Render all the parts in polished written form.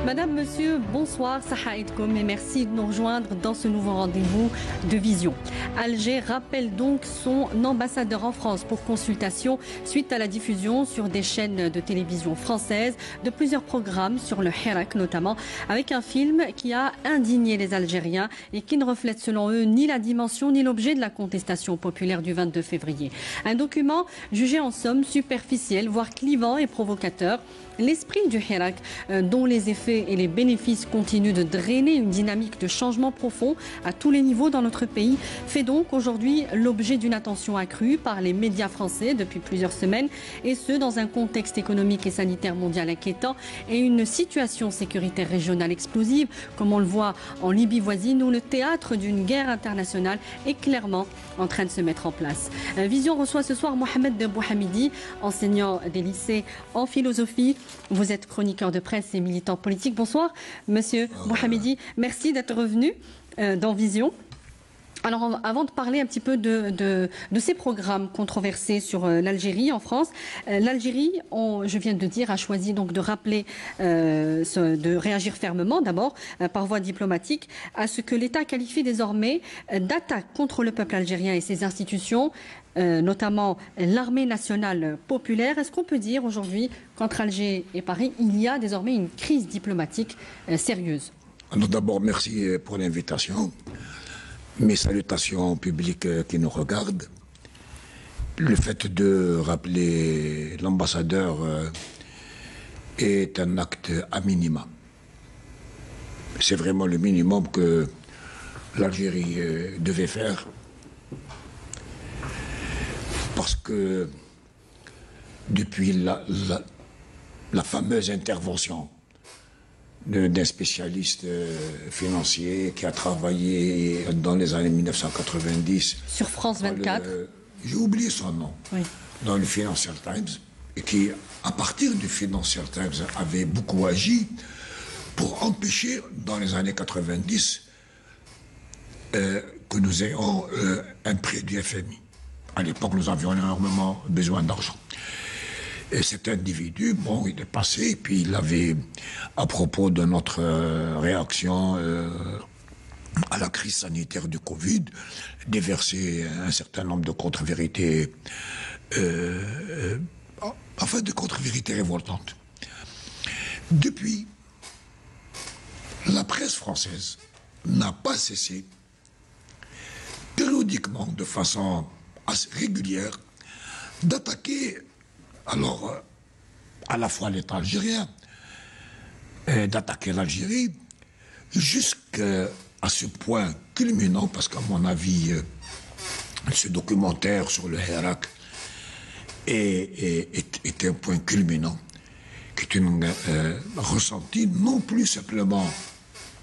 Madame, Monsieur, bonsoir, Sahaïdkoum et merci de nous rejoindre dans ce nouveau rendez-vous de Vision. Alger rappelle donc son ambassadeur en France pour consultation suite à la diffusion sur des chaînes de télévision françaises de plusieurs programmes sur le Hirak notamment, avec un film qui a indigné les Algériens et qui ne reflète selon eux ni la dimension ni l'objet de la contestation populaire du 22 février. Un document jugé en somme superficiel, voire clivant et provocateur. L'esprit du Hirak, dont les effets et les bénéfices continuent de drainer une dynamique de changement profond à tous les niveaux dans notre pays, fait donc aujourd'hui l'objet d'une attention accrue par les médias français depuis plusieurs semaines, et ce dans un contexte économique et sanitaire mondial inquiétant et une situation sécuritaire régionale explosive, comme on le voit en Libye voisine, où le théâtre d'une guerre internationale est clairement en train de se mettre en place. Vision reçoit ce soir Mohamed Bouhamidi, enseignant des lycées en philosophie. Vous êtes chroniqueur de presse et militant politique. Bonsoir, Monsieur Bouhamidi. Merci d'être revenu dans Vision. Alors, avant de parler un petit peu de ces programmes controversés sur l'Algérie en France, l'Algérie, je viens de dire, a choisi donc de rappeler, de réagir fermement d'abord par voie diplomatique à ce que l'État qualifie désormais d'attaque contre le peuple algérien et ses institutions, notamment l'armée nationale populaire. Est-ce qu'on peut dire aujourd'hui qu'entre Alger et Paris, il y a désormais une crise diplomatique sérieuse? Alors d'abord, merci pour l'invitation. Mes salutations publiques qui nous regardent. Le fait de rappeler l'ambassadeur est un acte à minima. C'est vraiment le minimum que l'Algérie devait faire. Parce que depuis la fameuse intervention d'un spécialiste financier qui a travaillé dans les années 1990 sur France 24. J'ai oublié son nom. Oui. Dans le Financial Times, et qui, à partir du Financial Times, avait beaucoup agi pour empêcher, dans les années 90, que nous ayons un prêt du FMI. À l'époque, nous avions énormément besoin d'argent. Et cet individu, bon, il est passé, et puis il avait, à propos de notre réaction à la crise sanitaire du Covid, déversé un certain nombre de contre-vérités, enfin de contre-vérités révoltantes. Depuis, la presse française n'a pas cessé, périodiquement, de façon assez régulière, d'attaquer alors à la fois l'État algérien, d'attaquer l'Algérie, jusqu'à ce point culminant, parce qu'à mon avis, ce documentaire sur le Hirak est un point culminant, qui est ressenti non plus simplement,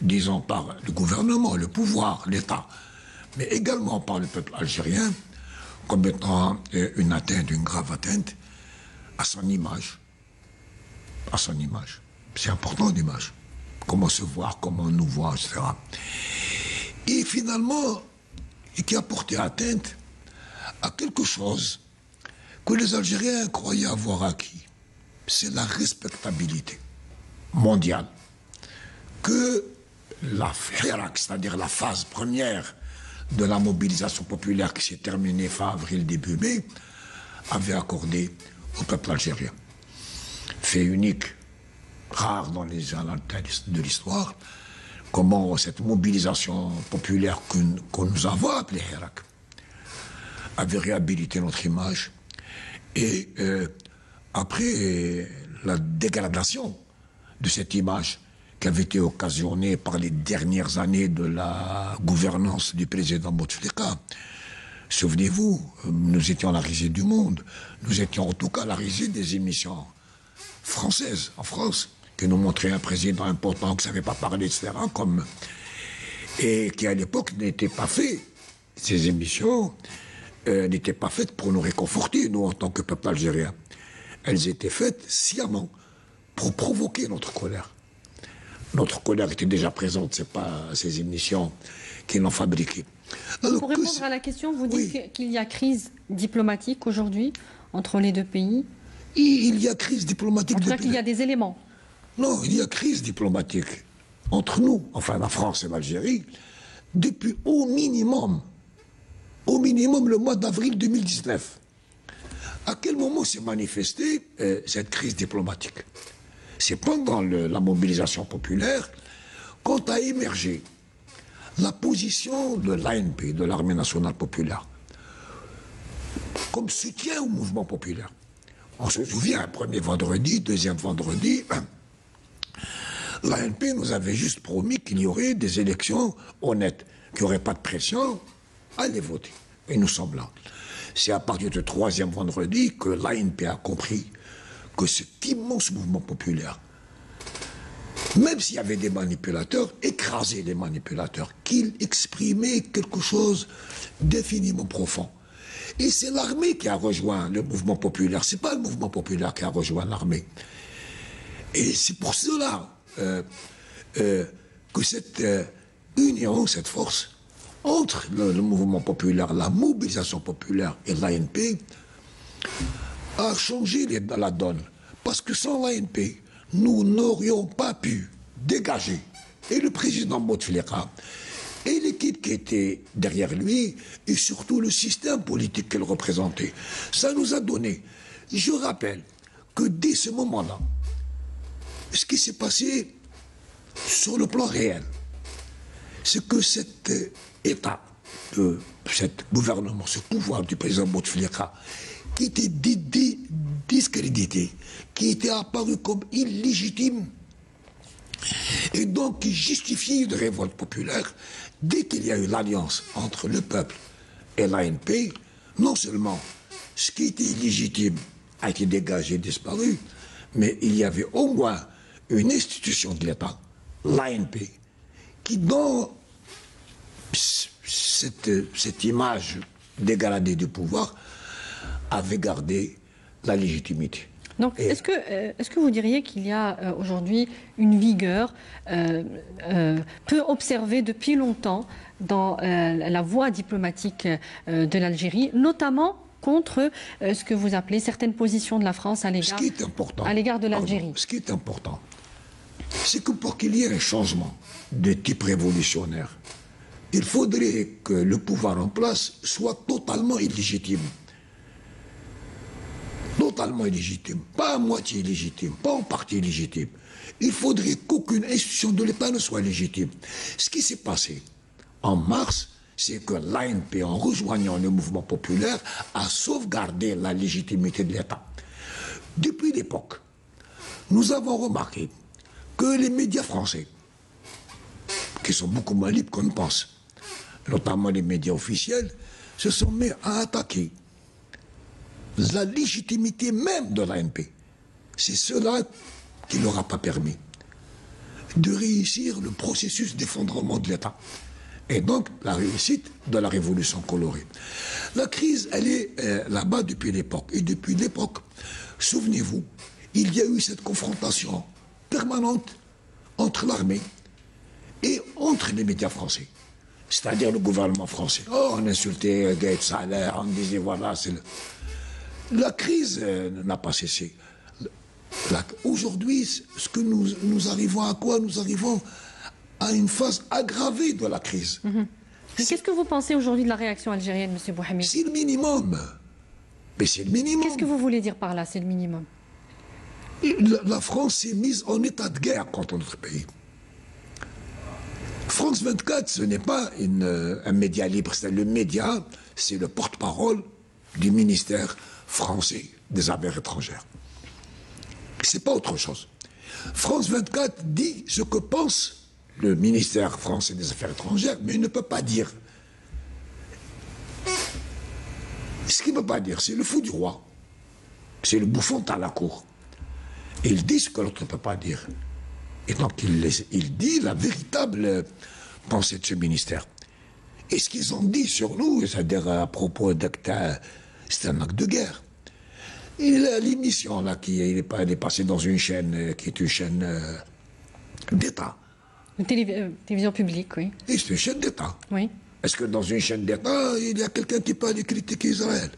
disons, par le gouvernement, le pouvoir, l'État, mais également par le peuple algérien, comme étant une atteinte, une grave atteinte, à son image. À son image. C'est important l'image. Comment se voir, comment on nous voit, etc. Et finalement, qui a porté atteinte à quelque chose que les Algériens croyaient avoir acquis. C'est la respectabilité mondiale. Que la Hirak, c'est-à-dire la phase première de la mobilisation populaire qui s'est terminée fin avril, début mai, avait accordé au peuple algérien. Fait unique, rare dans les annales de l'histoire, comment cette mobilisation populaire que nous avons appelée Hirak avait réhabilité notre image, et après la dégradation de cette image qui avait été occasionnée par les dernières années de la gouvernance du président Bouteflika. Souvenez-vous, nous étions la risée du monde. Nous étions en tout cas la risée des émissions françaises en France, qui nous montraient un président important qui ne savait pas parler, etc. Et qui à l'époque n'était pas fait. Ces émissions n'étaient pas faites pour nous réconforter, nous, en tant que peuple algérien. Elles étaient faites sciemment pour provoquer notre colère. Notre colère était déjà présente, ce n'est pas ces émissions qui l'ont fabriquée. Alors, pour répondre à la question, vous dites qu'il y a crise diplomatique aujourd'hui entre les deux pays? Il y a crise diplomatique. En tout cas qu'il y a des éléments. Non, il y a crise diplomatique entre nous, enfin la France et l'Algérie, depuis au minimum le mois d'avril 2019. À quel moment s'est manifestée cette crise diplomatique? C'est pendant la mobilisation populaire quand a émergé la position de l'ANP, de l'Armée nationale populaire, comme soutien au mouvement populaire. On se souvient, premier vendredi, deuxième vendredi, l'ANP nous avait juste promis qu'il y aurait des élections honnêtes, qu'il n'y aurait pas de pression, allez voter. Et nous sommes là. C'est à partir du troisième vendredi que l'ANP a compris que cet immense mouvement populaire, même s'il y avait des manipulateurs, écraser les manipulateurs, qu'il exprimait quelque chose d'infiniment profond. Et c'est l'armée qui a rejoint le mouvement populaire, c'est pas le mouvement populaire qui a rejoint l'armée. Et c'est pour cela que cette union, cette force, entre le mouvement populaire, la mobilisation populaire et l'ANP, a changé la donne. Parce que sans l'ANP, nous n'aurions pas pu dégager, et le président Bouteflika, et l'équipe qui était derrière lui, et surtout le système politique qu'elle représentait. Ça nous a donné. Je rappelle que dès ce moment-là, ce qui s'est passé sur le plan réel, c'est que cet État, cet gouvernement, ce pouvoir du président Bouteflika, qui était discrédité, qui était apparu comme illégitime, et donc qui justifiait une révolte populaire, dès qu'il y a eu l'alliance entre le peuple et l'ANP, non seulement ce qui était illégitime a été dégagé, disparu, mais il y avait au moins une institution de l'État, l'ANP, qui dans cette image dégradée du pouvoir avait gardé la légitimité. Donc, est-ce que vous diriez qu'il y a aujourd'hui une vigueur peu observée depuis longtemps dans la voie diplomatique de l'Algérie, notamment contre ce que vous appelez certaines positions de la France à l'égard de l'Algérie? Ce qui est important, c'est que pour qu'il y ait un changement de type révolutionnaire, il faudrait que le pouvoir en place soit totalement illégitime. Totalement illégitime, pas à moitié illégitime, pas en partie illégitime. Il faudrait qu'aucune institution de l'État ne soit légitime. Ce qui s'est passé en mars, c'est que l'ANP, en rejoignant le mouvement populaire, a sauvegardé la légitimité de l'État. Depuis l'époque, nous avons remarqué que les médias français, qui sont beaucoup moins libres qu'on ne pense, notamment les médias officiels, se sont mis à attaquer la légitimité même de l'ANP. C'est cela qui ne leur a pas permis de réussir le processus d'effondrement de l'État. Et donc la réussite de la révolution colorée. La crise, elle est là-bas depuis l'époque. Et depuis l'époque, souvenez-vous, il y a eu cette confrontation permanente entre l'armée et entre les médias français. C'est-à-dire le gouvernement français. Oh, on insultait Gaët Saleh, on disait voilà, c'est le... La crise n'a pas cessé. Aujourd'hui, ce que nous arrivons à quoi? Nous arrivons à une phase aggravée de la crise. Qu'est-ce que vous pensez aujourd'hui de la réaction algérienne, M. Bouhamid? C'est le minimum. Mais c'est le minimum. Qu'est-ce que vous voulez dire par là, c'est le minimum? La France s'est mise en état de guerre contre notre pays. France 24, ce n'est pas un média libre. Le média, c'est le porte-parole du ministère français des Affaires étrangères. C'est pas autre chose. France 24 dit ce que pense le ministère français des Affaires étrangères, mais il ne peut pas dire. Ce qu'il ne peut pas dire, c'est le fou du roi. C'est le bouffon à la cour. Et il dit ce que l'autre ne peut pas dire. Et donc il dit la véritable pensée de ce ministère. Et ce qu'ils ont dit sur nous, c'est-à-dire à propos d'Acta, c'est un acte de guerre. Et l'émission là, elle est passée dans une chaîne qui est une chaîne d'État. Une télévision publique, oui. Et c'est une chaîne d'État. Oui. Est-ce que dans une chaîne d'État, il y a quelqu'un qui peut aller critiquer Israël?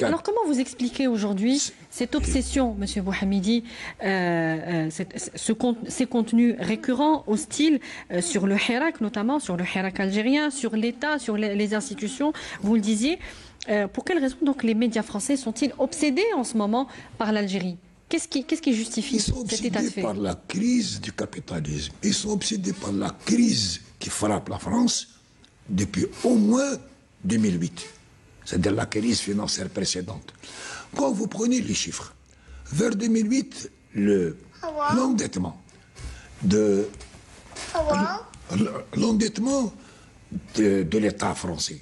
Alors comment vous expliquez aujourd'hui cette obsession, M. Bouhamidi, ces contenus récurrents, hostiles, sur le Hirak notamment, sur le Hirak algérien, sur l'État, sur les institutions, vous le disiez. Pour quelles raisons donc les médias français sont-ils obsédés en ce moment par l'Algérie? Qu'est-ce qui justifie cet état de fait? Ils sont obsédés par la crise du capitalisme. Ils sont obsédés par la crise qui frappe la France depuis au moins 2008. C'est-à-dire la crise financière précédente. Quand vous prenez les chiffres, vers 2008, l'endettement de l'État français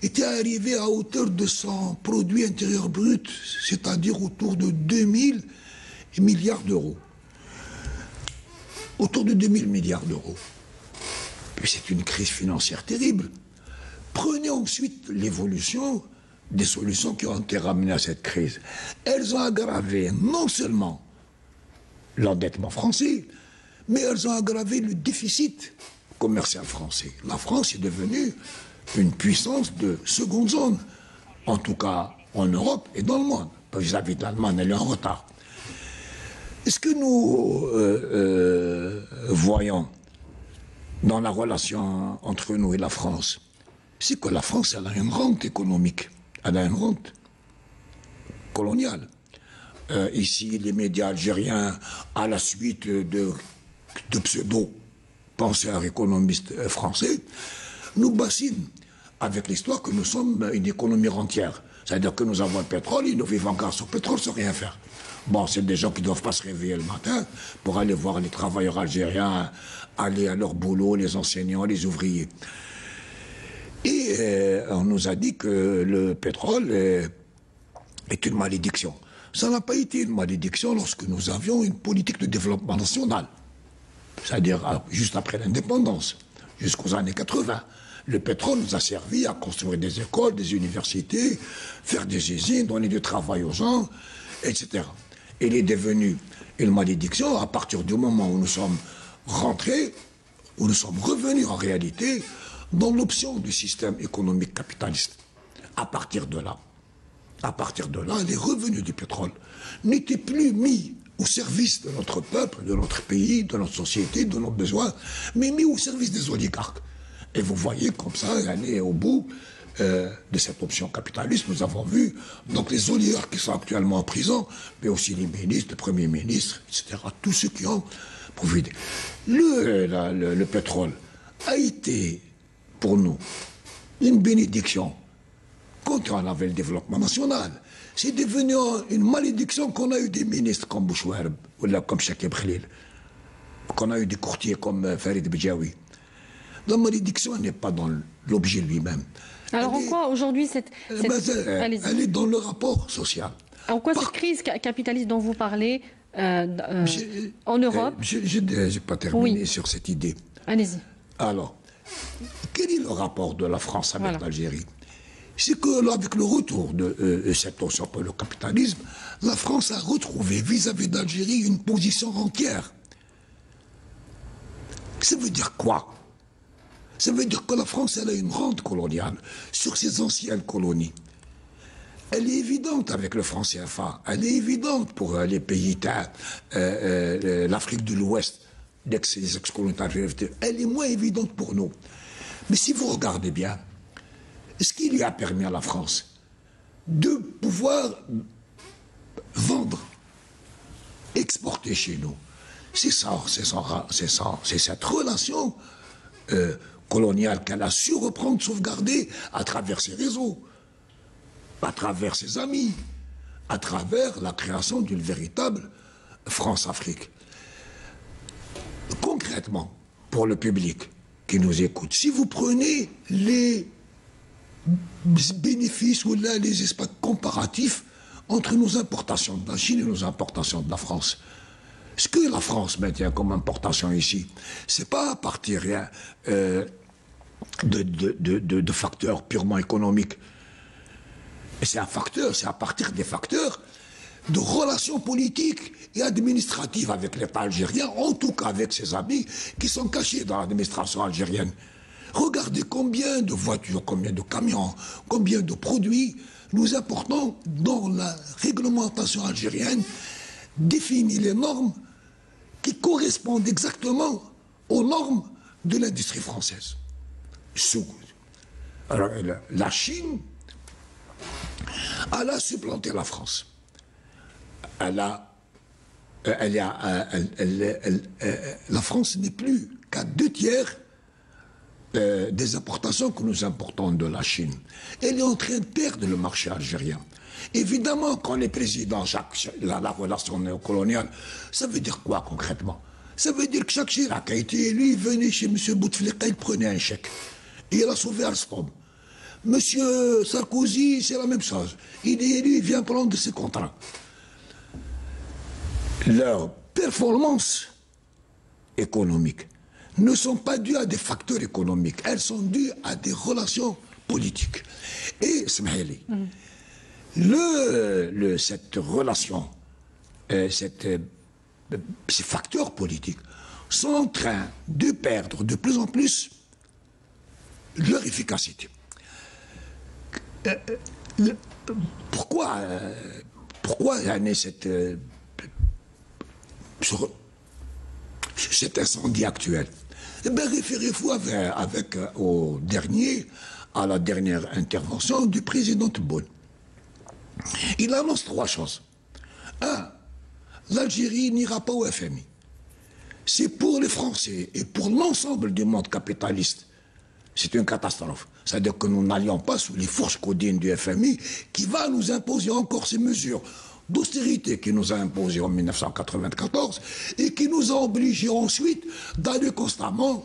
était arrivé à hauteur de son produit intérieur brut, c'est-à-dire autour de 2000 milliards d'euros. Autour de 2000 milliards d'euros. C'est une crise financière terrible. Prenez ensuite l'évolution des solutions qui ont été ramenées à cette crise. Elles ont aggravé non seulement l'endettement français, mais elles ont aggravé le déficit commercial français. La France est devenue une puissance de seconde zone, en tout cas en Europe et dans le monde. Vis-à-vis de l'Allemagne, elle est en retard. Ce que nous voyons dans la relation entre nous et la France, c'est que la France, elle a une rente économique, elle a une rente coloniale. Ici, les médias algériens, à la suite de pseudo-penseurs économistes français, nous bassinent avec l'histoire que nous sommes une économie rentière. C'est-à-dire que nous avons le pétrole et nous vivons grâce au pétrole sans rien faire. Bon, c'est des gens qui ne doivent pas se réveiller le matin pour aller voir les travailleurs algériens aller à leur boulot, les enseignants, les ouvriers. Et on nous a dit que le pétrole est une malédiction. Ça n'a pas été une malédiction lorsque nous avions une politique de développement national. C'est-à-dire juste après l'indépendance, jusqu'aux années 80. Le pétrole nous a servi à construire des écoles, des universités, faire des usines, donner du travail aux gens, etc. Il est devenu une malédiction à partir du moment où nous sommes rentrés, où nous sommes revenus en réalité dans l'option du système économique capitaliste. À partir de là, les revenus du pétrole n'étaient plus mis au service de notre peuple, de notre pays, de notre société, de nos besoins, mais mis au service des oligarques. Et vous voyez comme ça, aller au bout de cette option capitaliste, nous avons vu donc les oligarques qui sont actuellement en prison, mais aussi les ministres, les premiers ministres, etc., tous ceux qui ont profité. Le pétrole a été, pour nous, une bénédiction quand on avait le développement national. C'est devenu une malédiction qu'on a eu des ministres comme Bouchouarb, ou là, comme Chakib Khalil, qu'on a eu des courtiers comme Farid Bidjaoui. La malédiction n'est pas dans l'objet lui-même. Alors en quoi aujourd'hui elle est dans le rapport social. En quoi cette crise capitaliste dont vous parlez en Europe Je n'ai pas terminé sur cette idée. Allez-y. Alors, quel est le rapport de la France avec l'Algérie? C'est qu'avec le retour de cette notion pour le capitalisme, la France a retrouvé vis-à-vis d'Algérie une position entière. Ça veut dire quoi? Ça veut dire que la France, elle a une rente coloniale sur ses anciennes colonies. Elle est évidente avec le franc CFA. Elle est évidente pour les pays, l'Afrique de l'Ouest, les ex-colonies. Elle est moins évidente pour nous. Mais si vous regardez bien, ce qui lui a permis à la France de pouvoir vendre, exporter chez nous, c'est ça, c'est cette relation coloniale qu'elle a su reprendre, sauvegarder à travers ses réseaux, à travers ses amis, à travers la création d'une véritable France-Afrique. Concrètement, pour le public qui nous écoute, si vous prenez les bénéfices ou là, les espaces comparatifs entre nos importations de la Chine et nos importations de la France, ce que la France maintient comme importation ici, c'est pas à partir de facteurs purement économiques. C'est à partir des facteurs de relations politiques et administratives avec l'État algérien, en tout cas avec ses amis qui sont cachés dans l'administration algérienne. Regardez combien de voitures, combien de camions, combien de produits nous importons dans la réglementation algérienne définit les normes qui correspondent exactement aux normes de l'industrie française. Alors, la Chine, elle a supplanté la France. La France n'est plus qu'à 2/3 des importations que nous importons de la Chine. Elle est en train de perdre le marché algérien. Évidemment, quand les présidents, la relation néocoloniale, ça veut dire quoi concrètement? Ça veut dire que Jacques Chirac a été élu, il venait chez M. Bouteflika, il prenait un chèque. Et il a sauvé Alstom. M. Sarkozy, c'est la même chose. Il est élu, il vient prendre ses contrats. Leurs performances économiques ne sont pas dues à des facteurs économiques, elles sont dues à des relations politiques. Et, Smaheli, cette relation, ces facteurs politiques sont en train de perdre de plus en plus leur efficacité. Pourquoi il y a cet incendie actuel? Eh bien, référez-vous à la dernière intervention du président Tebboune. Il annonce 3 choses. 1. L'Algérie n'ira pas au FMI. C'est pour les Français et pour l'ensemble du monde capitaliste. C'est une catastrophe. C'est-à-dire que nous n'allions pas sous les fourches codines du FMI qui va nous imposer encore ces mesures d'austérité qui nous a imposées en 1994 et qui nous a obligés ensuite d'aller constamment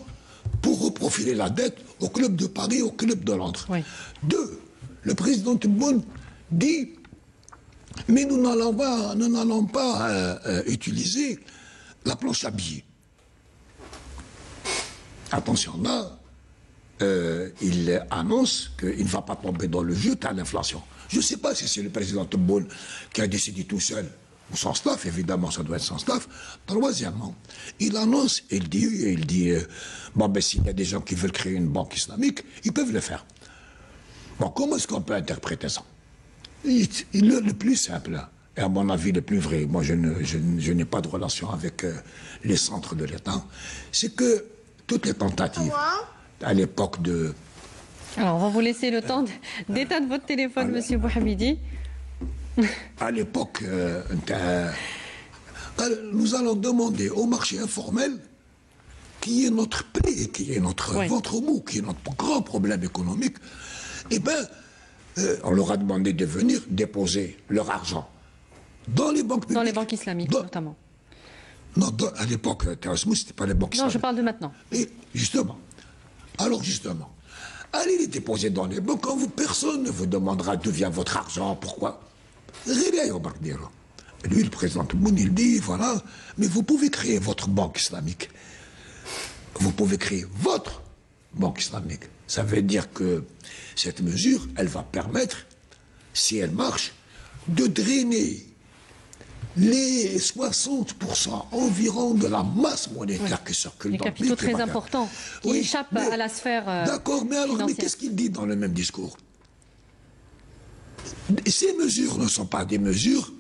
pour reprofiler la dette au club de Paris, au club de Londres. Oui. 2. Le président Tebboune dit mais nous n'allons pas utiliser la planche à billets. Attention là, il annonce qu'il ne va pas tomber dans le jeu à l'inflation. Je ne sais pas si c'est le président Tebboune qui a décidé tout seul, ou son staff, évidemment, ça doit être son staff. Troisièmement, il annonce, il dit bon, ben, s'il y a des gens qui veulent créer une banque islamique, ils peuvent le faire. Bon, comment est-ce qu'on peut interpréter ça? Le plus simple, et à mon avis le plus vrai, moi je n'ai pas de relation avec les centres de l'État, c'est que toutes les tentatives à l'époque de... Alors, on va vous laisser le temps d'éteindre votre téléphone, Monsieur Bouhamidi. À l'époque, nous allons demander au marché informel, qui est notre plaie, qui est notre ventre mou, qui est notre grand problème économique, eh bien, on leur a demandé de venir déposer leur argent dans les banques publiques. Dans les banques islamiques, notamment. Non, à l'époque, ce n'était pas les banques islamiques. Non, je parle de maintenant. Et justement, allez les déposer dans les banques, personne ne vous demandera d'où vient votre argent, pourquoi. Lui, le président Tebboune, il dit, voilà, mais vous pouvez créer votre banque islamique. Vous pouvez créer votre banque islamique. Ça veut dire que cette mesure, elle va permettre, si elle marche, de drainer les 60% environ de la masse monétaire qui circule dans le pays. Les capitaux très importants qui échappent à la sphère d'accord, mais alors, mais qu'est-ce qu'il dit dans le même discours? Ces mesures ne sont pas des mesures,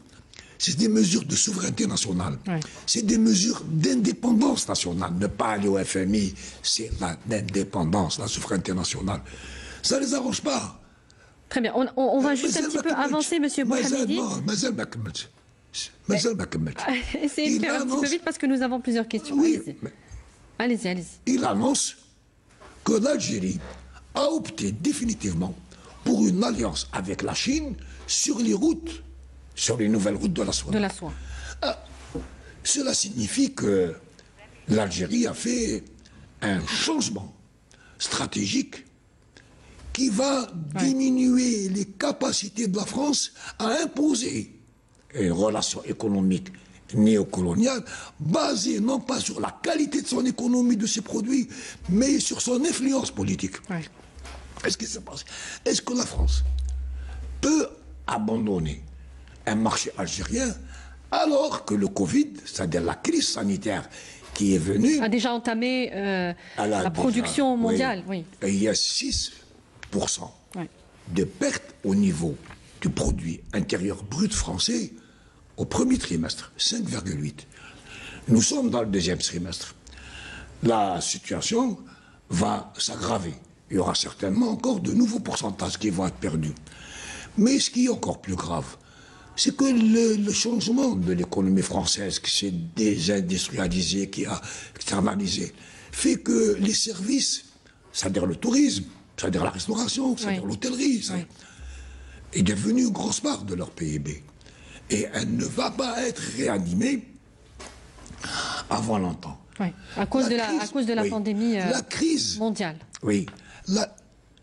c'est des mesures de souveraineté nationale. Oui. C'est des mesures d'indépendance nationale. Ne pas aller au FMI, c'est l'indépendance, la souveraineté nationale. Ça ne les arrange pas. Très bien. On va juste un petit peu avancer, M. Bouhamidi. Essayez de faire un petit peu vite parce que nous avons plusieurs questions. Oui, allez-y. Il annonce que l'Algérie a opté définitivement pour une alliance avec la Chine sur les routes, sur les nouvelles routes de la soie. Cela signifie que l'Algérie a fait un changement stratégique qui va diminuer les capacités de la France à imposer une relation économique néocoloniale basée non pas sur la qualité de son économie, de ses produits, mais sur son influence politique. Oui. Qu'est-ce qui se passe? Est-ce que la France peut abandonner un marché algérien alors que le Covid, c'est-à-dire la crise sanitaire qui est venu... A déjà entamé la production mondiale, oui. Et il y a 6% de perte au niveau du produit intérieur brut français au premier trimestre, 5,8. Nous sommes dans le deuxième trimestre. La situation va s'aggraver. Il y aura certainement encore de nouveaux pourcentages qui vont être perdus. Mais ce qui est encore plus grave, c'est que le changement de l'économie française qui s'est désindustrialisée, qui a externalisé, fait que les services, c'est-à-dire le tourisme, c'est-à-dire la restauration, c'est-à-dire l'hôtellerie, est devenu une grosse part de leur PIB. Et elle ne va pas être réanimée avant longtemps. Oui, à cause de la pandémie la crise mondiale. Oui.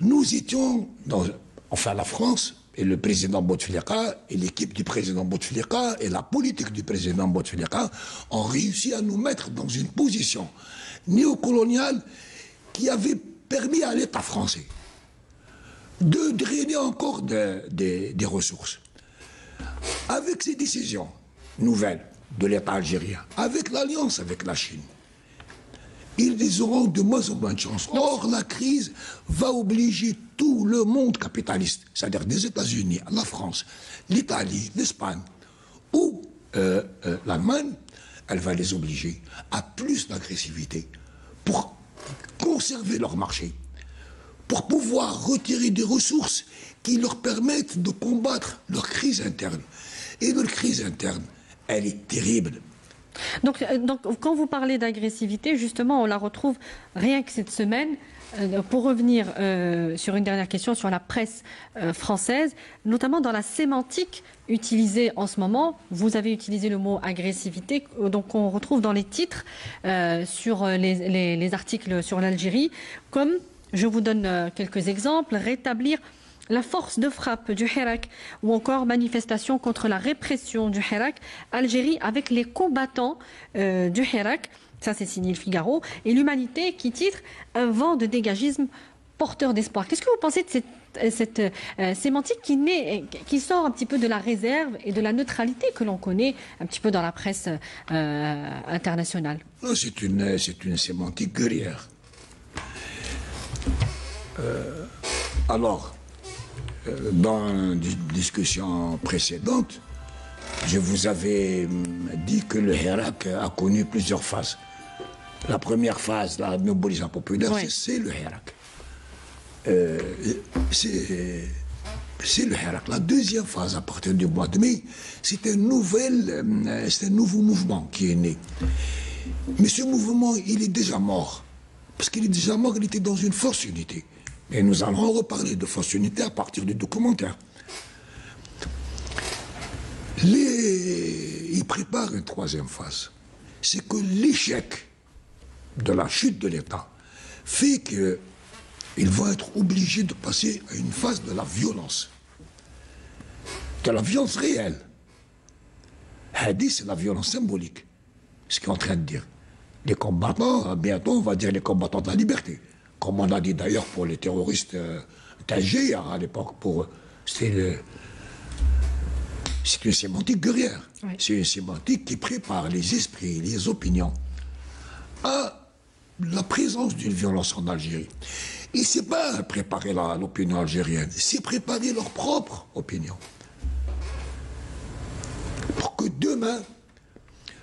Nous étions, la France et le président Bouteflika et l'équipe du président Bouteflika et la politique du président Bouteflika ont réussi à nous mettre dans une position néocoloniale qui avait permis à l'État français de drainer encore des ressources. Avec ces décisions nouvelles de l'État algérien, avec l'alliance avec la Chine, ils auront de moins en moins de chance. Or, la crise va obliger tout le monde capitaliste, c'est-à-dire des États-Unis, la France, l'Italie, l'Espagne ou l'Allemagne, elle va les obliger à plus d'agressivité pour conserver leur marché, pour pouvoir retirer des ressources qui leur permettent de combattre leur crise interne. Et leur crise interne, elle est terrible. Donc, quand vous parlez d'agressivité, justement, on la retrouve rien que cette semaine. Pour revenir sur une dernière question sur la presse française, notamment dans la sémantique utilisée en ce moment, vous avez utilisé le mot agressivité, donc on retrouve dans les titres sur les articles sur l'Algérie, comme, je vous donne quelques exemples, rétablir la force de frappe du Hirak ou encore manifestation contre la répression du Hirak, Algérie avec les combattants du Hirak, ça c'est signé le Figaro, et l'Humanité qui titre un vent de dégagisme porteur d'espoir. Qu'est-ce que vous pensez de cette sémantique qui sort un petit peu de la réserve et de la neutralité que l'on connaît un petit peu dans la presse internationale? C'est une sémantique guerrière. Alors, dans une discussion précédente, je vous avais dit que le Hirak a connu plusieurs phases. La première phase, la mobilisation populaire, c'est le Hirak. C'est le Hirak. La deuxième phase, à partir du mois de mai, c'est un nouveau mouvement qui est né. Mais ce mouvement, il est déjà mort. Parce qu'il est déjà mort, il était dans une force unité. Et nous allons reparler de force unité à partir du documentaire. Il prépare une troisième phase. C'est que l'échec de la chute de l'État fait qu'ils vont être obligés de passer à une phase de la violence. De la violence réelle. Hadi, c'est la violence symbolique. Ce qu'il est en train de dire. Les combattants, bientôt on va dire les combattants de la liberté. Comme on a dit d'ailleurs pour les terroristes d'Alger à l'époque, c'est une sémantique guerrière. Oui. C'est une sémantique qui prépare les esprits, les opinions à la présence d'une violence en Algérie. Et c'est pas préparer l'opinion algérienne, c'est préparer leur propre opinion. Pour que demain,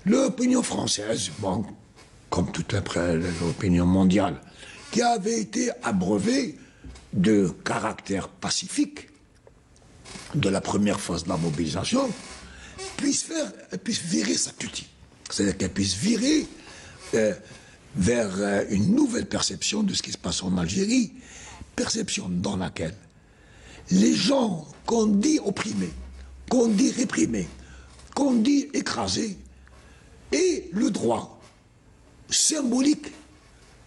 l'opinion française, bon, comme toute l'opinion mondiale, qui avait été abreuvée de caractère pacifique de la première phase de la mobilisation, puisse virer sa cutie. C'est-à-dire qu'elle puisse virer vers une nouvelle perception de ce qui se passe en Algérie, perception dans laquelle les gens qu'on dit opprimés, qu'on dit réprimés, qu'on dit écrasés, aient le droit symbolique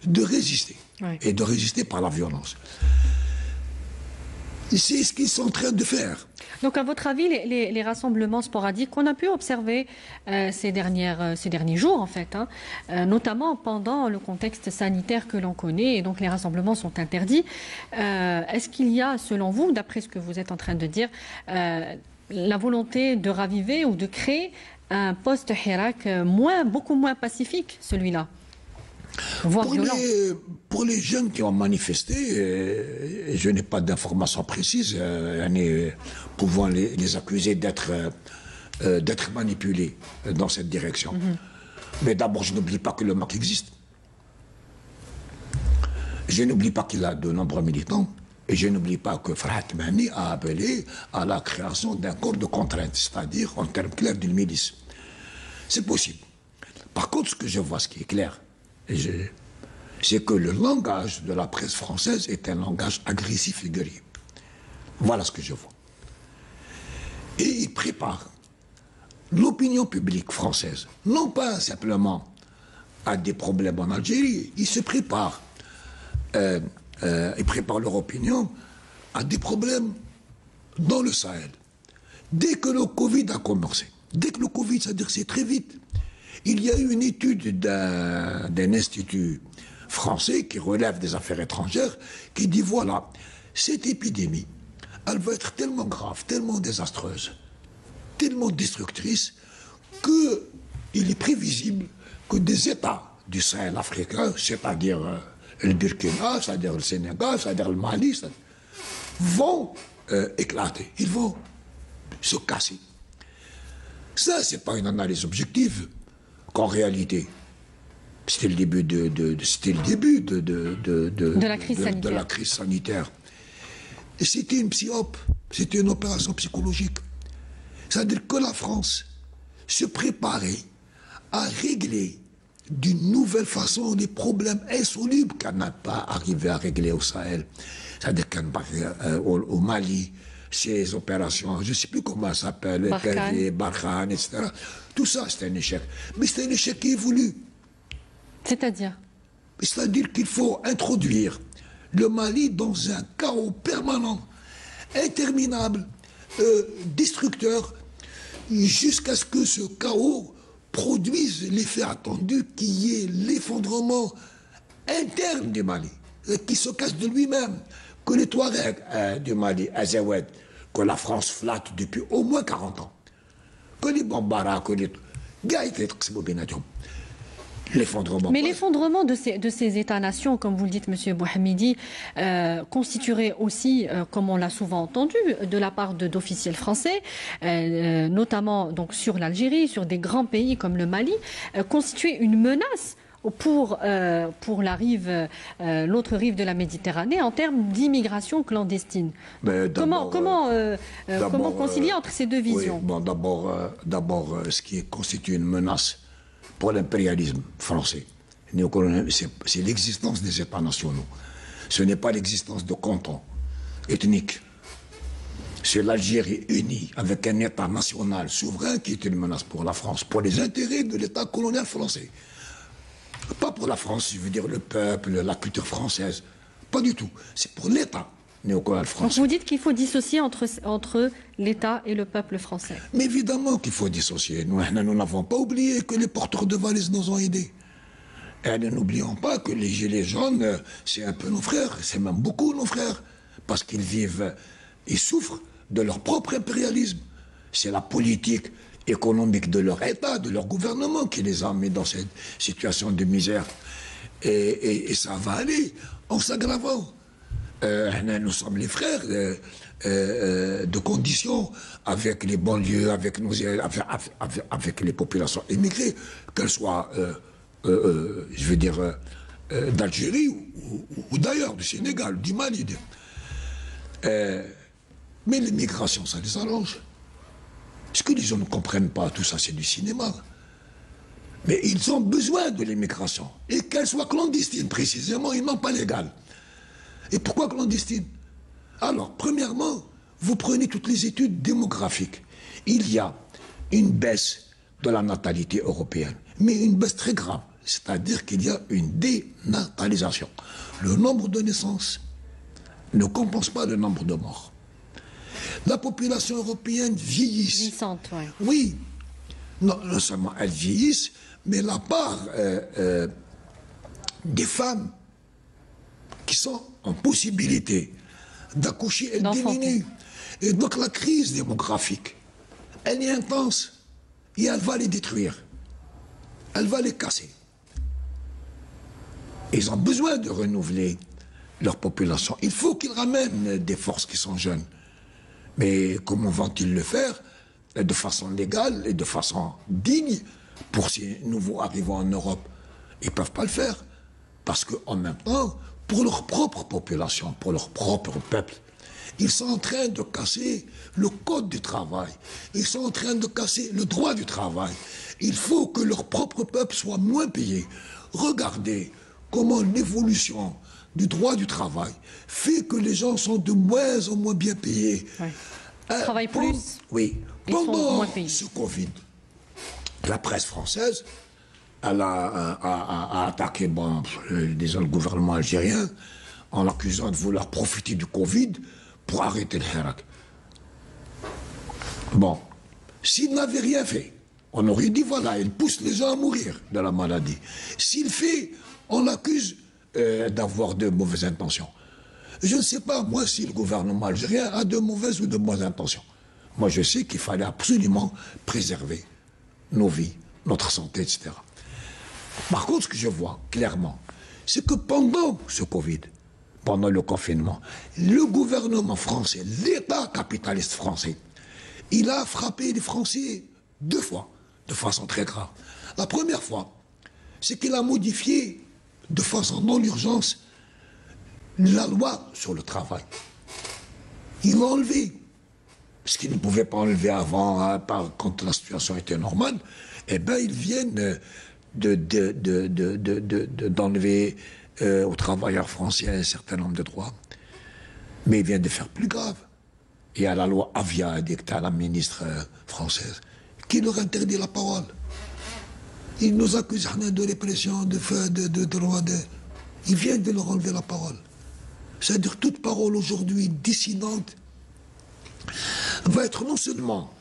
de résister, et de résister par la violence. C'est ce qu'ils sont en train de faire. Donc, à votre avis, les rassemblements sporadiques qu'on a pu observer ces derniers jours, en fait, notamment pendant le contexte sanitaire que l'on connaît, et donc les rassemblements sont interdits, est-ce qu'il y a, selon vous, d'après ce que vous êtes en train de dire, la volonté de raviver ou de créer un post-Hirak beaucoup moins pacifique, celui-là, voire violent. Pour les jeunes qui ont manifesté, je n'ai pas d'informations précises, pouvant les accuser d'être manipulés dans cette direction. Mais d'abord, je n'oublie pas que le MAC existe. Je n'oublie pas qu'il a de nombreux militants. Et je n'oublie pas que Farhat Mehni a appelé à la création d'un corps de contrainte, c'est-à-dire, en termes clairs, d'une milice. C'est possible. Par contre, ce que je vois, ce qui est clair, c'est que le langage de la presse française est un langage agressif et guerrier. Voilà ce que je vois. Et il prépare l'opinion publique française, non pas simplement à des problèmes en Algérie, il se prépare, ils préparent leur opinion à des problèmes dans le Sahel. Dès que le Covid a commencé, dès que le Covid, c'est-à-dire c'est très vite, il y a eu une étude d'un institut français qui relève des affaires étrangères, qui dit voilà, cette épidémie, elle va être tellement grave, tellement désastreuse, tellement destructrice, qu'il est prévisible que des États du Sahel africain, c'est-à-dire le Burkina, c'est-à-dire le Sénégal, c'est-à-dire le Mali, vont éclater, ils vont se casser. Ça, c'est pas une analyse objective, qu'en réalité, c'était le début de la crise sanitaire. Et c'était une psyope, c'était une opération psychologique. C'est-à-dire que la France se préparait à régler d'une nouvelle façon les problèmes insolubles qu'elle n'a pas arrivé à régler au Sahel. C'est-à-dire qu'au Mali, ces opérations, je ne sais plus comment ça s'appelle, Barkhane, etc. Tout ça, c'est un échec. Mais c'est un échec qui est voulu. C'est-à-dire qu'il faut introduire le Mali dans un chaos permanent, interminable, destructeur, jusqu'à ce que ce chaos produise l'effet attendu qui est l'effondrement interne du Mali, qui se casse de lui-même, que les Touaregs du Mali, Azawad, que la France flatte depuis au moins 40 ans, que les Bambara, que les... L'effondrement. Mais l'effondrement de ces États-nations, comme vous le dites, M. Bouhamidi, constituerait aussi, comme on l'a souvent entendu, de la part d'officiels français, notamment donc sur l'Algérie, sur des grands pays comme le Mali, constituer une menace pour l'autre rive de la Méditerranée en termes d'immigration clandestine. Comment concilier entre ces deux visions? Oui, bon, d'abord, ce qui constitue une menace pour l'impérialisme français, c'est l'existence des États nationaux. Ce n'est pas l'existence de cantons ethniques. C'est l'Algérie unie avec un État national souverain qui est une menace pour la France, pour les intérêts de l'État colonial français. Pas pour la France, je veux dire le peuple, la culture française. Pas du tout. C'est pour l'État néocolonial français. Donc vous dites qu'il faut dissocier entre l'État et le peuple français. Mais évidemment qu'il faut dissocier. Nous n'avons pas oublié que les porteurs de valises nous ont aidés. Et n'oublions pas que les gilets jaunes, c'est un peu nos frères, c'est même beaucoup nos frères, parce qu'ils vivent, ils souffrent de leur propre impérialisme. C'est la politique économique de leur État, de leur gouvernement qui les a mis dans cette situation de misère. Et ça va aller en s'aggravant. Nous sommes les frères de conditions avec les banlieues, avec les populations émigrées, qu'elles soient, je veux dire, d'Algérie ou d'ailleurs, du Sénégal, du Mali. Mais l'immigration, ça les arrange. Ce que les gens ne comprennent pas, tout ça, c'est du cinéma. Mais ils ont besoin de l'immigration. Et qu'elle soit clandestine, précisément, et non pas légale. Et pourquoi clandestine? Alors, premièrement, vous prenez toutes les études démographiques. Il y a une baisse de la natalité européenne, mais une baisse très grave. C'est-à-dire qu'il y a une dénatalisation. Le nombre de naissances ne compense pas le nombre de morts. La population européenne vieillit. Vieillissante, oui. Oui. Non seulement elle vieillisse, mais la part des femmes qui sont en possibilité d'accoucher, elle diminue. Et donc la crise démographique, elle est intense. et elle va les détruire. Elle va les casser. Ils ont besoin de renouveler leur population. Il faut qu'ils ramènent des forces qui sont jeunes. Mais comment vont-ils le faire? De façon légale et de façon digne pour ces nouveaux arrivants en Europe. Ils ne peuvent pas le faire. Parce qu'en même temps, pour leur propre population, pour leur propre peuple, ils sont en train de casser le code du travail. Ils sont en train de casser le droit du travail. Il faut que leur propre peuple soit moins payé. Regardez comment l'évolution du droit du travail fait que les gens sont de moins en moins bien payés. Ouais. Ils travaillent plus. Oui. Ils sont Pendant moins payés. ce Covid, la presse française, elle a attaqué disons, le gouvernement algérien en l'accusant de vouloir profiter du Covid pour arrêter le Hirak. Bon, s'il n'avait rien fait, on aurait dit voilà, il pousse les gens à mourir de la maladie. S'il fait, on l'accuse d'avoir de mauvaises intentions. Je ne sais pas, moi, si le gouvernement algérien a de mauvaises ou de bonnes intentions. Moi, je sais qu'il fallait absolument préserver nos vies, notre santé, etc. Par contre, ce que je vois clairement, c'est que pendant ce Covid, pendant le confinement, le gouvernement français, l'État capitaliste français, il a frappé les Français 2 fois, de façon très grave. La première fois, c'est qu'il a modifié de façon non urgence la loi sur le travail. Ils l'ont enlevé. Ce qu'ils ne pouvaient pas enlever avant, hein, quand la situation était normale, eh bien, ils viennent d'enlever aux travailleurs français un certain nombre de droits. Mais ils viennent de faire plus grave. Il y a la loi Avia, dictée à la ministre française, qui leur interdit la parole. Ils nous accusent de répression, de loi de... Ils viennent de leur enlever la parole. C'est-à-dire toute parole aujourd'hui dissidente va être non seulement,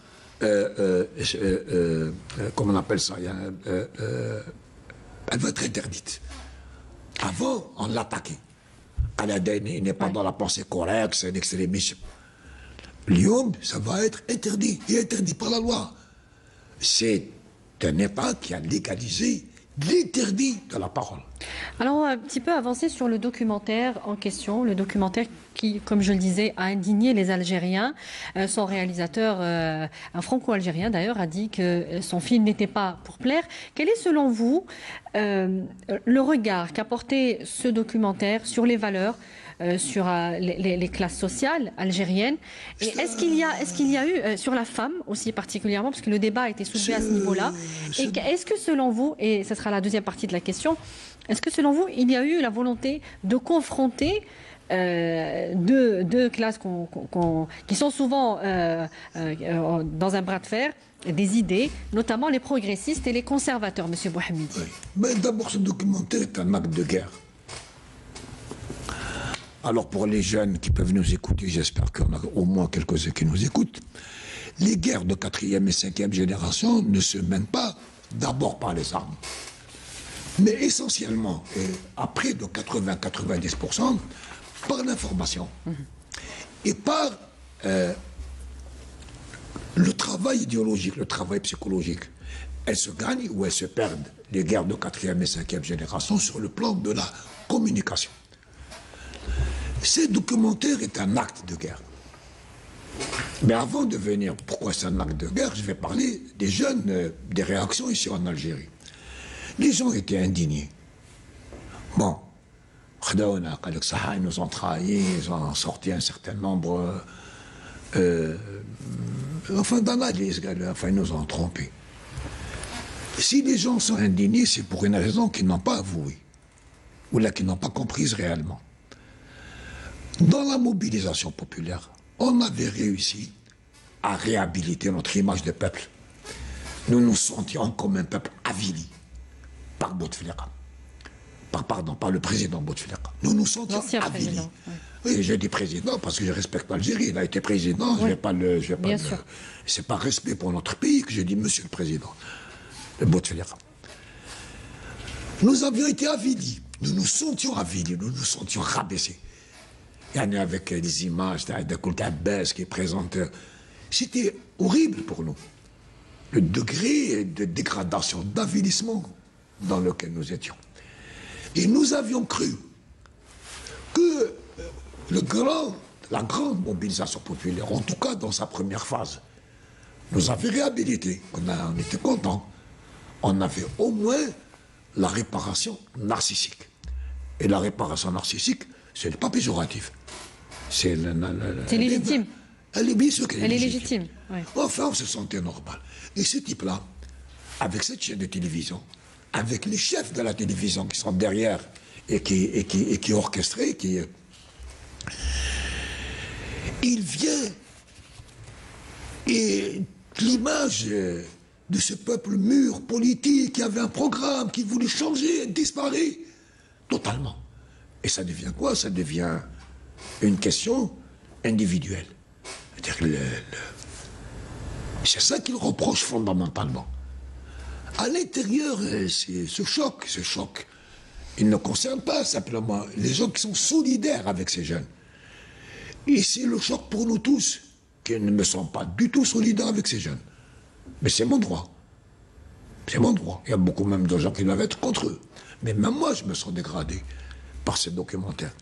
comment on appelle ça, elle va être interdite. Avant, on l'attaquait. Il n'est pas dans la pensée correcte, c'est un extrémisme. Lyon, ça va être interdit, et interdit par la loi. C'est un État qui a légalisé l'interdit de la parole. Alors, on va un petit peu avancer sur le documentaire en question, le documentaire qui, comme je le disais, a indigné les Algériens. Son réalisateur, un franco-algérien d'ailleurs, a dit que son film n'était pas pour plaire. Quel est, selon vous, le regard qu'a porté ce documentaire sur les valeurs, sur les classes sociales algériennes? Et est-ce qu'il y a eu, sur la femme aussi particulièrement, parce que le débat a été soulevé à ce niveau-là, et est-ce que selon vous, et ce sera la deuxième partie de la question, est-ce que selon vous, il y a eu la volonté de confronter deux classes qui sont souvent dans un bras de fer, des idées, notamment les progressistes et les conservateurs, M. Bouhamidi? Oui. Mais d'abord, ce documentaire est un acte de guerre. Alors pour les jeunes qui peuvent nous écouter, j'espère qu'il y en a au moins quelques-uns qui nous écoutent, les guerres de 4e et 5e génération ne se mènent pas d'abord par les armes, mais essentiellement, et à près de 80-90%, par l'information et par le travail idéologique, le travail psychologique. Elles se gagnent ou elles se perdent, les guerres de 4e et 5e génération, sur le plan de la communication. Ce documentaire est un acte de guerre. Mais avant de venir, pourquoi c'est un acte de guerre, je vais parler des jeunes, des réactions ici en Algérie. Les gens étaient indignés. Bon, ils nous ont trahis, ils ont sorti un certain nombre d'analyses, ils nous ont trompés. Si les gens sont indignés, c'est pour une raison qu'ils n'ont pas avouée, ou là qu'ils n'ont pas comprise réellement. Dans la mobilisation populaire, on avait réussi à réhabiliter notre image de peuple. Nous nous sentions comme un peuple avili par Bouteflika. Par le président Bouteflika. Nous nous sentions avilis. Oui, je dis président parce que je respecte l'Algérie. Il a été président, je vais pas le... C'est par respect pour notre pays que je dis monsieur le président Bouteflika. Nous avions été avilis. Nous nous sentions avilis, nous nous sentions rabaissés. Avec des images d'Akoult Abbas qui présentent. C'était horrible pour nous. le degré de dégradation, d'avilissement dans lequel nous étions. Et nous avions cru que la grande mobilisation populaire, en tout cas dans sa première phase, nous avait réhabilité. On était contents. On avait au moins la réparation narcissique. Et la réparation narcissique, ce n'est pas péjoratif. C'est légitime. Elle est bien sûr qu'elle est légitime. Ouais. Enfin, on se sentait normal. Et ce type-là, avec cette chaîne de télévision, avec les chefs de la télévision qui sont derrière et qui orchestraient, il vient et l'image de ce peuple mûr, politique, qui avait un programme, qui voulait changer, disparaît totalement. Et ça devient quoi? Ça devient une question individuelle. C'est ça qu'il reproche fondamentalement. À l'intérieur, ce choc, il ne concerne pas simplement les gens qui sont solidaires avec ces jeunes. Et c'est le choc pour nous tous, qui ne me sont pas du tout solidaires avec ces jeunes. Mais c'est mon droit. C'est mon droit. Il y a beaucoup même de gens qui doivent être contre eux. Mais même moi, je me sens dégradé par ces documentaires.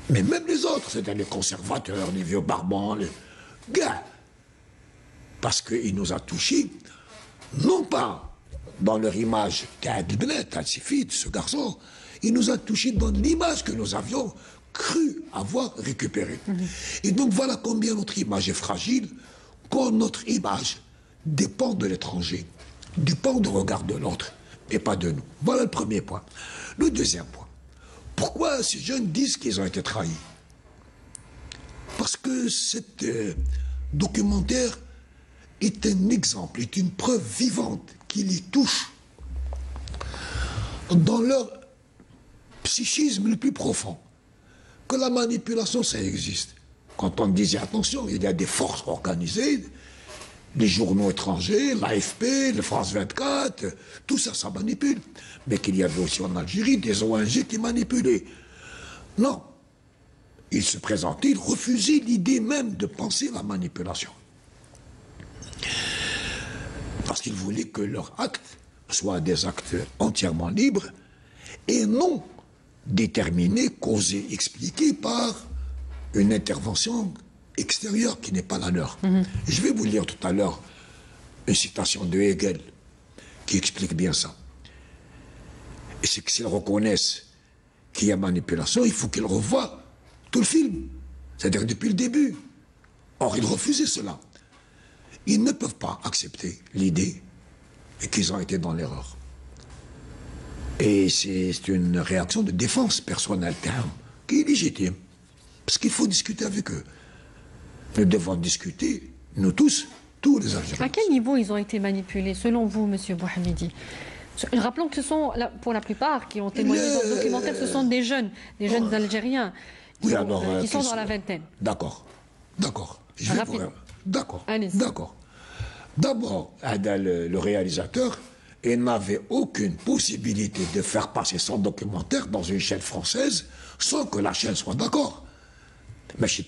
Mais même les autres, c'est-à-dire les conservateurs, les vieux barbants, les gars. Parce qu'il nous a touchés, non pas dans leur image, ce garçon, il nous a touchés dans l'image que nous avions cru avoir récupérée. Et donc voilà combien notre image est fragile, quand notre image dépend de l'étranger, dépend du regard de l'autre, et pas de nous. Voilà le premier point. Le deuxième point. Pourquoi ces jeunes disent qu'ils ont été trahis? Parce que cet documentaire est un exemple, est une preuve vivante qui les touche dans leur psychisme le plus profond. Que la manipulation, ça existe. Quand on disait, attention, il y a des forces organisées, les journaux étrangers, l'AFP, le France 24, tout ça, ça manipule. Mais qu'il y avait aussi en Algérie des ONG qui manipulaient. Non. Ils se présentaient, ils refusaient l'idée même de penser la manipulation. Parce qu'ils voulaient que leurs actes soient des actes entièrement libres et non déterminés, causés, expliqués par une intervention extérieure qui n'est pas la leur. Je vais vous lire tout à l'heure une citation de Hegel qui explique bien ça. Et c'est que s'ils reconnaissent qu'il y a manipulation, il faut qu'ils revoient tout le film, c'est-à-dire depuis le début. Or, ils refusaient cela. Ils ne peuvent pas accepter l'idée qu'ils ont été dans l'erreur. Et c'est une réaction de défense personnelle qui est légitime. Parce qu'il faut discuter avec eux. Nous devons discuter, nous tous les Algériens. À quel niveau ils ont été manipulés, selon vous, M. Bouhamidi? Rappelons que ce sont, pour la plupart, qui ont témoigné dans le documentaire, ce sont des jeunes Algériens qui sont dans la vingtaine. D'accord. D'accord. D'accord. D'abord, le réalisateur, il n'avait aucune possibilité de faire passer son documentaire dans une chaîne française sans que la chaîne soit d'accord. Est-ce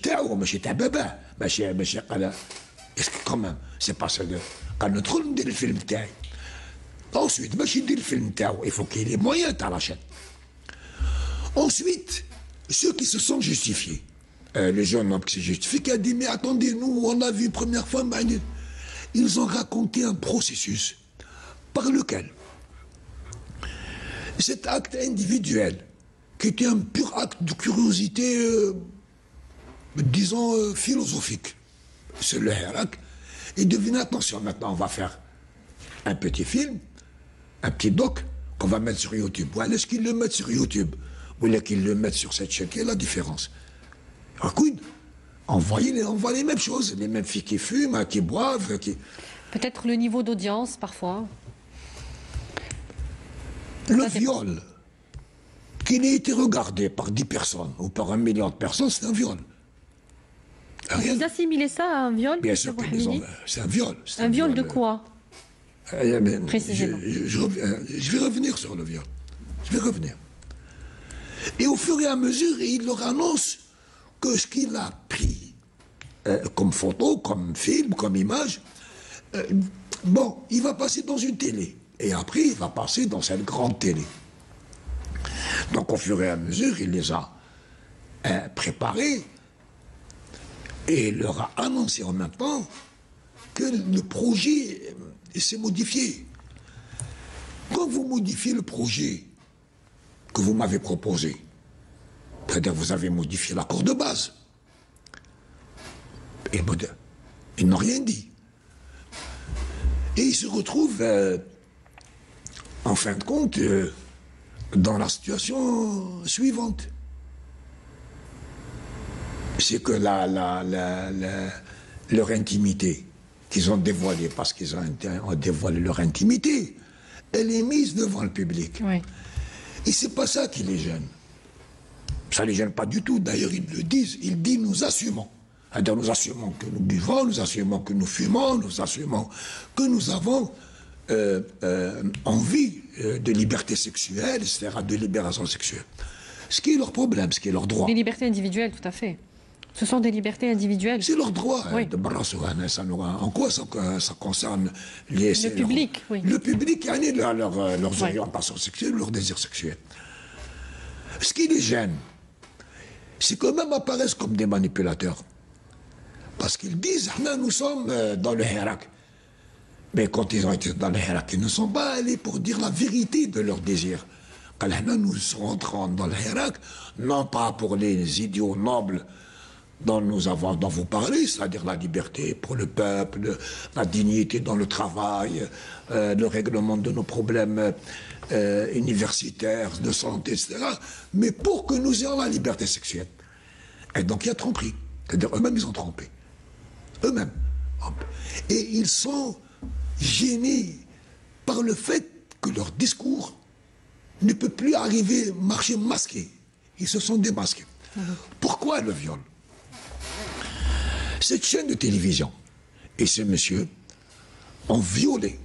que quand même, c'est pas ça de... Quand nous trouvons le film, ensuite, il faut qu'il y ait les moyens à la chaîne. Ensuite, ceux qui se sont justifiés, les jeunes hommes qui se justifient, qui a dit, mais attendez, nous, on a vu une première fois, ils ont raconté un processus par lequel cet acte individuel, qui était un pur acte de curiosité, disons, philosophique, c'est le Hirak, et devine, attention, maintenant on va faire un petit film, un petit doc, qu'on va mettre sur YouTube. Ou est-ce qu'ils le mettent sur YouTube? Ou est-ce qu'ils le mettent sur cette chaîne? Quelle est la différence? Écoute, on voit les mêmes choses, les mêmes filles qui fument, qui boivent, qui... Peut-être le niveau d'audience, parfois. Le viol, qui n'a été regardé par 10 personnes ou par 1 million de personnes, c'est un viol. Vous assimilez ça à un viol? Bien sûr que c'est un viol. Un viol de quoi? Précisément. Je vais revenir sur le viol. Je vais revenir. Et au fur et à mesure, il leur annonce que ce qu'il a pris comme photo, comme film, comme image, Bon, il va passer dans une télé. Et après, il va passer dans cette grande télé. Donc, au fur et à mesure, il les a préparés et il leur a annoncé en même temps que le projet s'est modifié. Quand vous modifiez le projet que vous m'avez proposé, c'est-à-dire que vous avez modifié l'accord de base, et ils n'ont rien dit. Et ils se retrouvent, en fin de compte, dans la situation suivante. C'est que leur intimité, qu'ils ont dévoilée, parce qu'ils ont dévoilé leur intimité, elle est mise devant le public. Oui. Et c'est pas ça qui les gêne. Ça ne les gêne pas du tout. D'ailleurs, ils le disent. Ils disent nous assumons. C'est-à-dire nous assumons que nous buvons, nous assumons que nous fumons, nous assumons que nous avons envie de liberté sexuelle, etc., de libération sexuelle. Ce qui est leur problème, ce qui est leur droit. Les libertés individuelles, tout à fait. Ce sont des libertés individuelles. C'est leur droit Oui. de en quoi ça concerne le public, oui. Le public qui a leurs orientations sexuelles, leurs désirs sexuels. Ce qui les gêne, c'est qu'eux-mêmes apparaissent comme des manipulateurs. Parce qu'ils disent, nous sommes dans le Hirak. Mais quand ils ont été dans le Hirak, ils ne sont pas allés pour dire la vérité de leurs désirs. Quand nous rentrons dans le Hirak, non pas pour les idéaux nobles dont vous parlez, c'est-à-dire la liberté pour le peuple, la dignité dans le travail, le règlement de nos problèmes universitaires, de santé, etc., mais pour que nous ayons la liberté sexuelle. Et donc il y a tromperie. C'est-à-dire eux-mêmes, ils ont trompé. Eux-mêmes. Et ils sont gênés par le fait que leur discours ne peut plus arriver, marcher masqué. Ils se sont démasqués. Pourquoi le viol? Cette chaîne de télévision et ces messieurs ont violé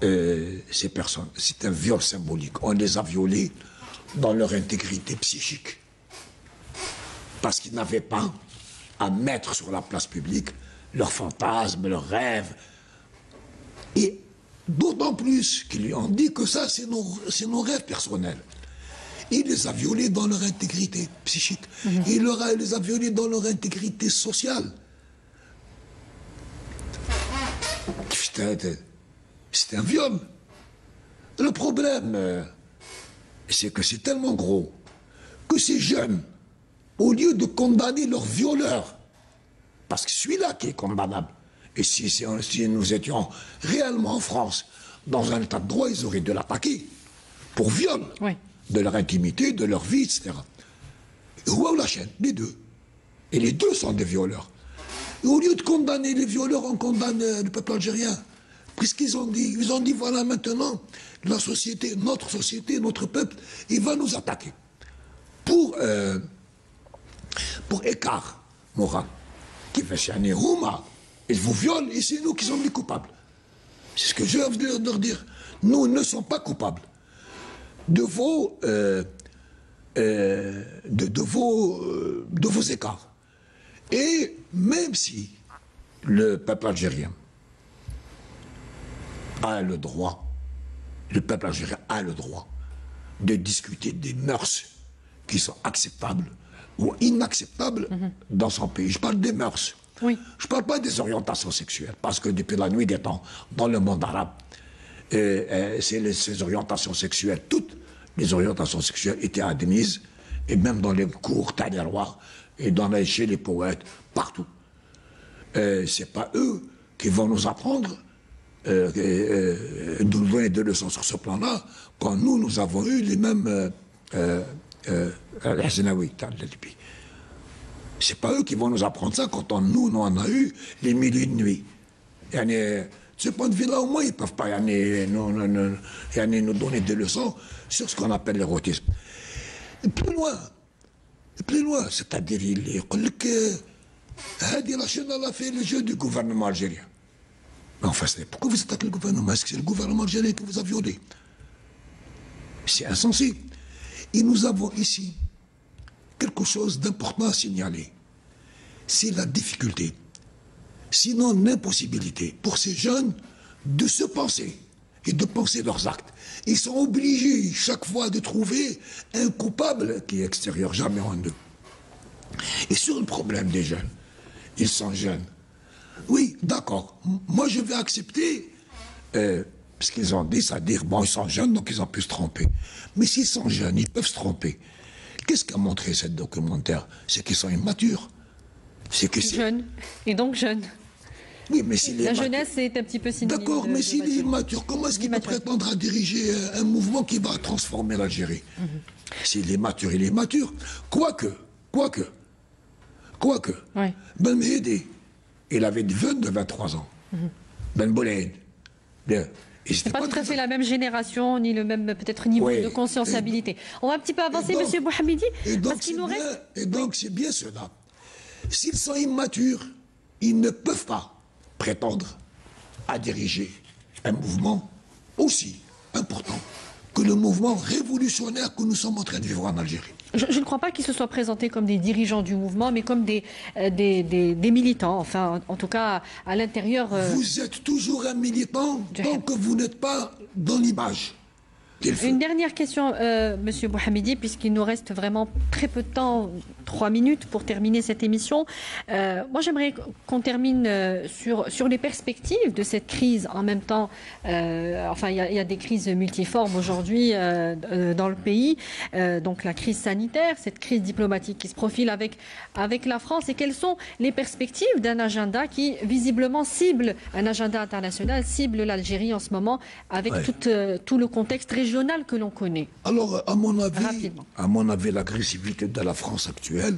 ces personnes. C'est un viol symbolique. On les a violés dans leur intégrité psychique. Parce qu'ils n'avaient pas à mettre sur la place publique leurs fantasmes, leurs rêves. Et d'autant plus qu'ils lui ont dit que ça, c'est nos rêves personnels. Il les a violés dans leur intégrité psychique. Il les a violés dans leur intégrité sociale. C'était un viol. Le problème, c'est que c'est tellement gros que ces jeunes, au lieu de condamner leur violeur, parce que celui-là qui est condamnable, et si nous étions réellement en France, dans un état de droit, ils auraient dû l'attaquer pour viol. Oui. De leur intimité, de leur vie, etc. Et où la chaîne? Les deux. Et les deux sont des violeurs. Et au lieu de condamner les violeurs, on condamne le peuple algérien. Puisqu'ils ont dit, voilà maintenant, la société, notre peuple, il va nous attaquer. Pour écart moral. Qui fait chianer Rouma, ils vous violent et c'est nous qui sommes les coupables. C'est ce que je veux leur dire. Nous ne sommes pas coupables de vos écarts. Et même si le peuple algérien a le droit, de discuter des mœurs qui sont acceptables ou inacceptables dans son pays. Je parle des mœurs. Oui. Je ne parle pas des orientations sexuelles, parce que depuis la nuit des temps, dans le monde arabe, ces orientations sexuelles, toutes les orientations sexuelles étaient admises, et même dans les cours taïrois, et chez les poètes, partout. C'est pas eux qui vont nous apprendre, nous donner des leçons sur ce plan-là, quand nous avons eu les mêmes c'est pas eux qui vont nous apprendre ça quand nous on a eu les mille et une nuits. De ce point de vue-là, au moins, ils ne peuvent pas nous donner des leçons sur ce qu'on appelle l'érotisme. Et plus loin, c'est-à-dire, il dit que la chaîne a fait le jeu du gouvernement algérien. Mais enfin, pourquoi vous attaquez le gouvernement? Est-ce que c'est le gouvernement algérien qui vous a violé? C'est insensé. Et nous avons ici quelque chose d'important à signaler. C'est la difficulté, sinon l'impossibilité, pour ces jeunes de se penser et de penser leurs actes. Ils sont obligés chaque fois de trouver un coupable qui est extérieur, jamais en eux. Et sur le problème des jeunes, ils sont jeunes. Oui, d'accord. Moi, je vais accepter ce qu'ils ont dit, c'est-à-dire, bon, ils sont jeunes, donc ils ont pu se tromper. Mais s'ils sont jeunes, ils peuvent se tromper. Qu'est-ce qu'a montré ce documentaire? C'est qu'ils sont immatures. C'est que jeunes. Et donc jeunes. Oui, mais s'il est la jeunesse est un petit peu synonyme. D'accord, mais s'il est immature, comment est-ce qu'il peut prétendre à diriger un mouvement qui va transformer l'Algérie? S'il est mature, il est mature. Quoique. Oui. Ben Mehdi, il avait 23 ans. Ben Boulaïd. C'est pas tout à fait la même génération, ni le même peut-être niveau de conscientiabilité. On va un petit peu avancer, M. Bouhamidi, parce qu'il nous reste... Et donc c'est bien cela. S'ils sont immatures, ils ne peuvent pas prétendre à diriger un mouvement aussi important que le mouvement révolutionnaire que nous sommes en train de vivre en Algérie. Je ne crois pas qu'ils se soient présentés comme des dirigeants du mouvement, mais comme des militants, enfin, en tout cas, à l'intérieur... Vous êtes toujours un militant tant que vous n'êtes pas dans l'image. Une dernière question, Monsieur Bouhamidi, puisqu'il nous reste vraiment très peu de temps, 3 minutes pour terminer cette émission. Moi, j'aimerais qu'on termine sur les perspectives de cette crise. En même temps, enfin, il y a des crises multiformes aujourd'hui dans le pays. Donc, la crise sanitaire, cette crise diplomatique qui se profile avec la France. Et quelles sont les perspectives d'un agenda qui, visiblement, cible un agenda international, cible l'Algérie en ce moment, avec tout le contexte régional que l'on connaît? Alors, à mon avis, l'agressivité de la France actuelle,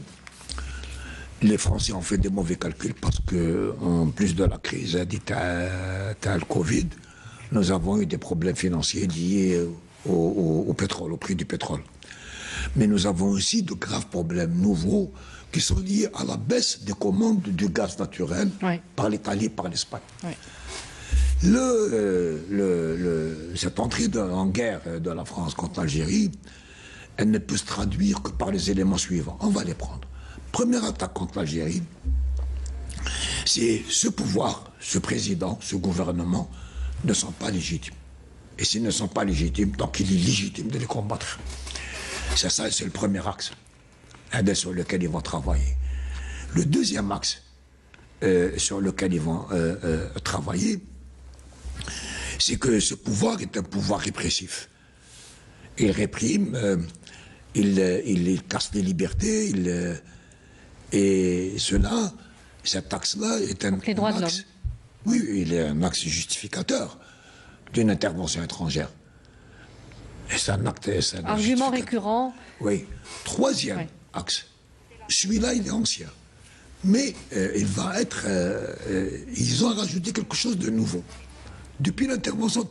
les Français ont fait des mauvais calculs parce que, en plus de la crise dite à le Covid, nous avons eu des problèmes financiers liés au pétrole, au prix du pétrole. Mais nous avons aussi de graves problèmes nouveaux qui sont liés à la baisse des commandes du gaz naturel par l'Italie, par l'Espagne. Cette entrée en guerre de la France contre l'Algérie, elle ne peut se traduire que par les éléments suivants. On va les prendre. Première attaque contre l'Algérie, c'est ce pouvoir, ce président, ce gouvernement ne sont pas légitimes. Et s'ils ne sont pas légitimes, donc il est légitime de les combattre. C'est ça, c'est le premier axe sur lequel ils vont travailler. Le deuxième axe sur lequel ils vont travailler, c'est que ce pouvoir est un pouvoir répressif. Il réprime, il casse les libertés, et cet axe-là est un axe... Oui, il est un axe justificateur d'une intervention étrangère. Et c'est un acte... Argument récurrent. Oui. Troisième axe. Celui-là, il est ancien. Mais il va être... ils ont rajouté quelque chose de nouveau. Depuis l'intervention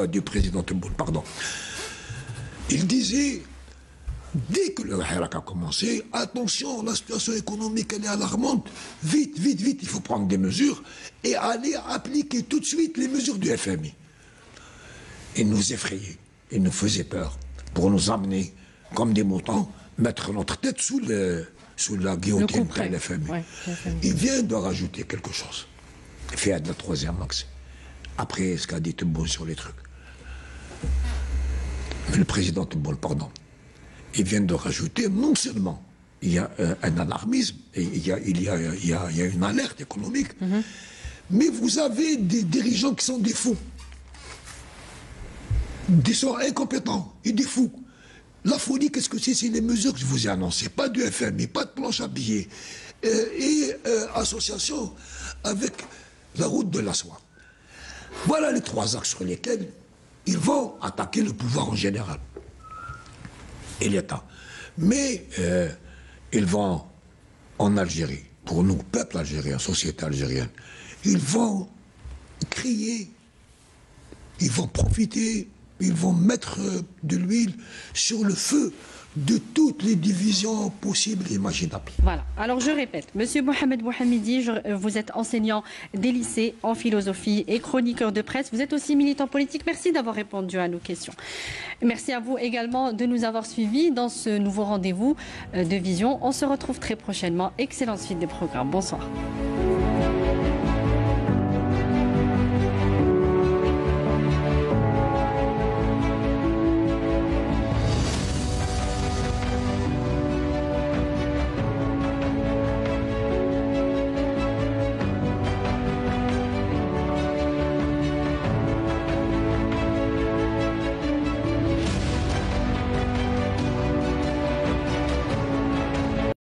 du président Tebboune, pardon. Il disait, dès que le Hirak a commencé, attention, la situation économique, elle est alarmante, vite, il faut prendre des mesures et aller appliquer tout de suite les mesures du FMI. Il nous effrayait, il nous faisait peur, pour nous amener, comme des moutons, mettre notre tête sous la guillotine de l'FMI. Il vient de rajouter quelque chose. Il fait de la troisième axe. Après ce qu'a dit Tebboune sur les trucs. Mais le président Tebboune, pardon, il vient de rajouter, non seulement il y a un alarmisme, et il y a une alerte économique, mais vous avez des dirigeants qui sont des fous. Des sont incompétents et des fous. La folie, qu'est-ce que c'est? C'est les mesures que je vous ai annoncées. Pas de FMI, pas de planche à billets. Et association avec la route de la soie. Voilà les trois axes sur lesquels ils vont attaquer le pouvoir en général et l'État. Mais ils vont en Algérie, pour nous, peuple algérien, société algérienne, ils vont crier, ils vont profiter, ils vont mettre de l'huile sur le feu de toutes les divisions possibles et imaginables. Voilà. Alors je répète, Monsieur Mohamed Bouhamidi, vous êtes enseignant des lycées en philosophie et chroniqueur de presse. Vous êtes aussi militant politique. Merci d'avoir répondu à nos questions. Merci à vous également de nous avoir suivis dans ce nouveau rendez-vous de Vision. On se retrouve très prochainement. Excellente suite des programmes. Bonsoir.